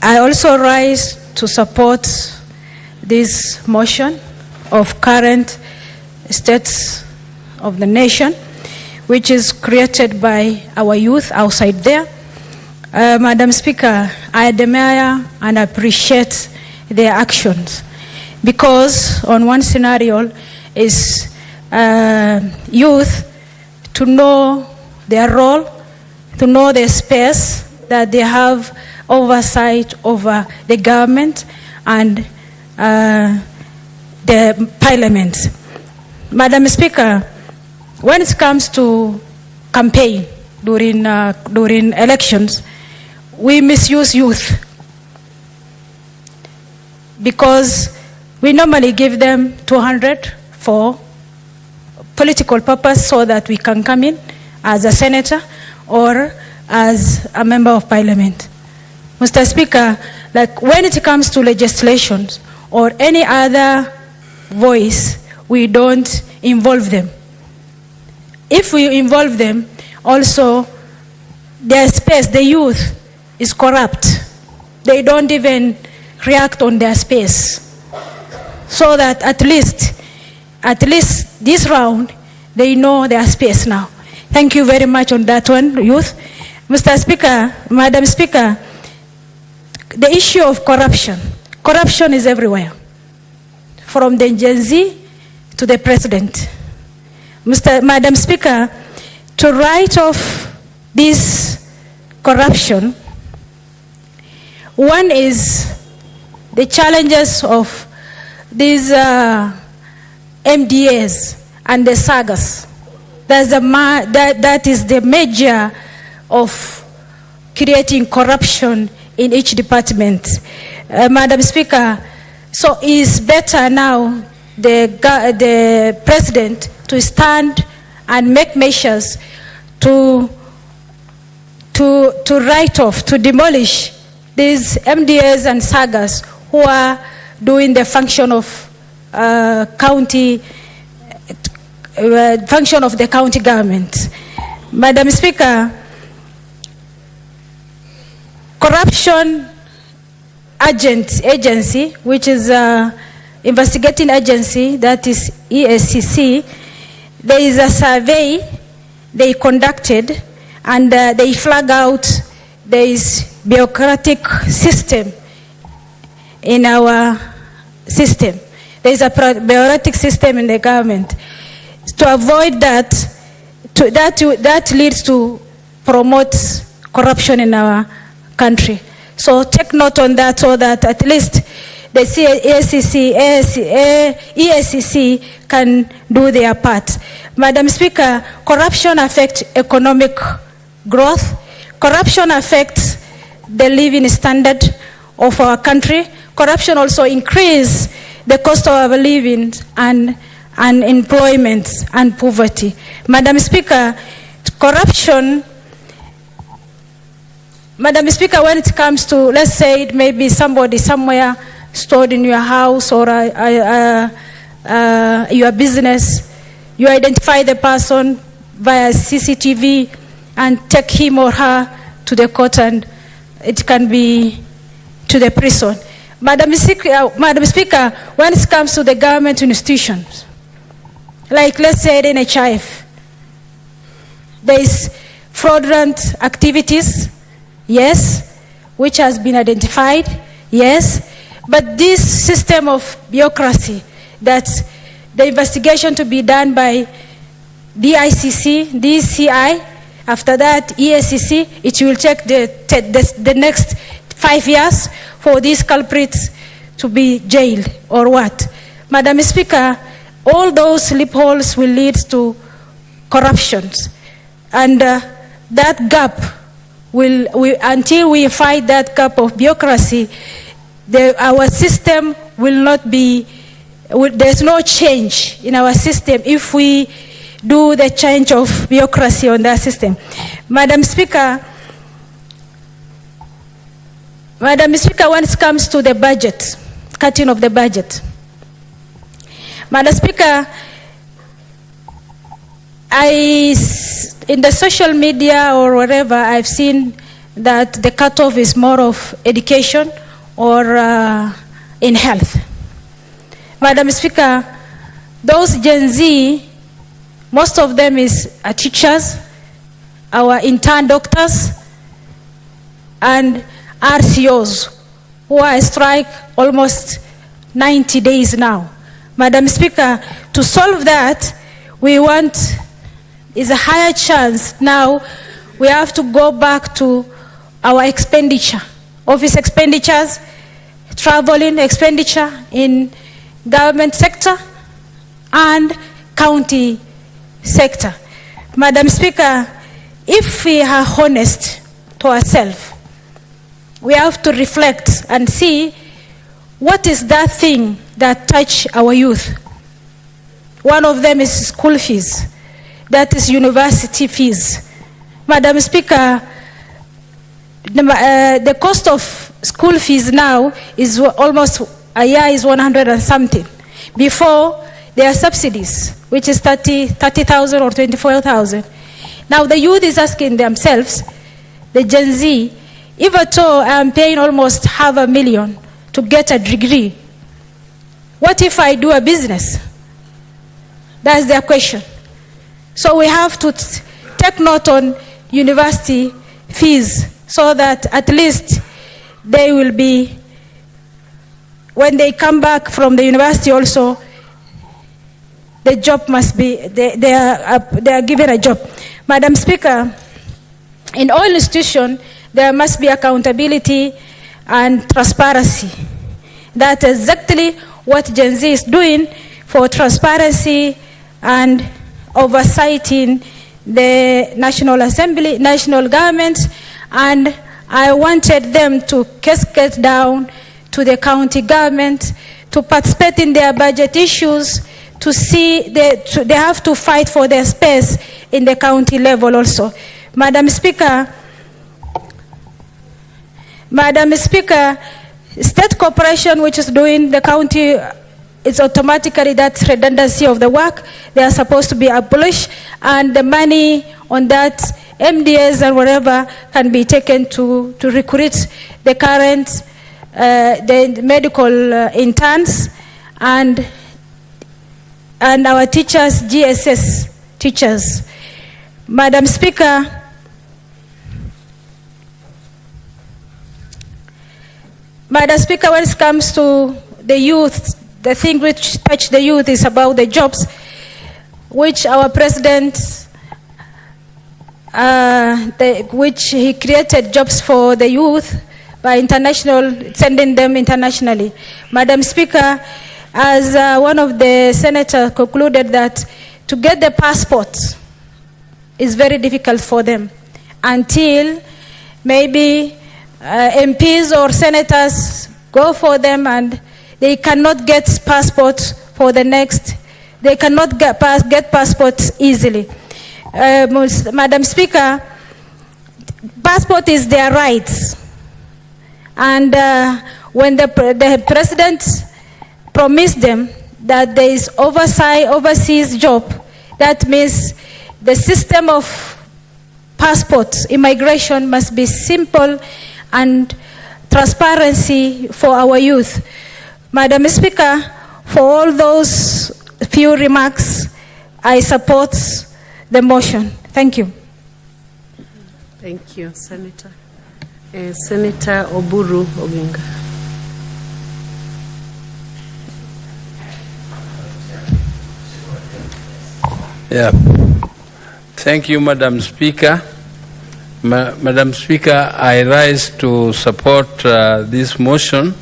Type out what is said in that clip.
I also rise to support this motion of current states of the nation, which is created by our youth outside there. Madam Speaker, I admire and appreciate their actions because on one scenario is youth to know their role, to know their space, that they have oversight over the government and the parliament. Madam Speaker, when it comes to campaign during elections, we misuse youth because we normally give them 200 for political purpose so that we can come in as a senator or as a member of parliament. Mr. Speaker, like when it comes to legislations or any other voice, we don't involve them. If we involve them, also their space, the youth, is corrupt. They don't even react on their space. So that at least this round, they know their space now. Thank you very much on that one, youth. Mr. Speaker, Madam Speaker, the issue of corruption. Corruption is everywhere, from the GenZ to the president. Madam Speaker, to write off this corruption, one is the challenges of these MDAs and the sagas. That is the major of creating corruption in each department. Madam Speaker, so it's better now the president to stand and make measures to write off, to demolish these MDAs and sagas who are doing the function of function of the county government. Madam Speaker, corruption agency, which is investigating agency, that is ESCC, there is a survey they conducted and they flag out there is bureaucratic system in our system. There is a bureaucratic system in the government. To avoid that, that leads to promote corruption in our country. So take note on that so that at least the ESCC can do their part. Madam Speaker, corruption affects economic growth. Corruption affects the living standard of our country. Corruption also increases the cost of our living and unemployment and poverty. Madam Speaker, corruption, Madam Speaker, when it comes to, let's say, maybe somebody somewhere stored in your house or your business, you identify the person via CCTV and take him or her to the court and it can be to the prison. Madam Speaker, when it comes to the government institutions, like let's say the NHIF, there is fraudulent activities, yes, which has been identified, yes, but this system of bureaucracy, that the investigation to be done by DICC, DCI, after that ESCC, it will take the next 5 years for these culprits to be jailed or what. Madam Speaker, all those loopholes will lead to corruptions. And that gap until we fight that gap of bureaucracy, our system will not be, there's no change in our system if we do the change of bureaucracy on that system. Madam Speaker, when it comes to the budget, cutting of the budget, Madam Speaker, in the social media or wherever, I've seen that the cutoff is more of education or in health. Madam Speaker, those Gen Z, most of them are teachers, our intern doctors, and RCOs, who are on strike almost 90 days now. Madam Speaker, to solve that, we want is a higher chance now. We have to go back to our expenditure, office expenditures, traveling expenditure in government sector and county sector. Madam Speaker, if we are honest to ourselves, we have to reflect and see what is that thing that touch our youth. One of them is school fees. That is university fees. Madam Speaker, the cost of school fees now is almost a year is 100 and something. Before, there are subsidies, which is 30,000 or 24,000. Now the youth is asking themselves, the Gen Z, if at all I am paying almost $500,000 to get a degree, what if I do a business? That's their question. So we have to take note on university fees so that at least they will be, when they come back from the university also, the job must be, they are given a job. Madam Speaker, in all institutions, there must be accountability and transparency. That's exactly what Gen Z is doing for transparency and oversighting the National Assembly, national government, and I wanted them to cascade down to the county government to participate in their budget issues, to see they have to fight for their space in the county level also. Madam Speaker, state corporation which is doing the county, it's automatically that redundancy of the work. They are supposed to be abolished, and the money on that MDS and whatever can be taken to recruit the current the medical interns and our teachers, GSS teachers. Madam Speaker, when it comes to the youth, the thing which touch the youth is about the jobs, which our president, which he created jobs for the youth by sending them internationally. Madam Speaker, as one of the senators concluded that to get the passport is very difficult for them until maybe MPs or senators go for them and they cannot get passports for the next, they cannot get passports easily. Madam Speaker, passport is their rights. And when the president promised them that there is overseas job, that means the system of passports, immigration must be simple and transparency for our youth. Madam Speaker, for all those few remarks, I support the motion. Thank you. Thank you, Senator. Senator Oburu Oginga. Yeah. Thank you, Madam Speaker. Madam Speaker, I rise to support this motion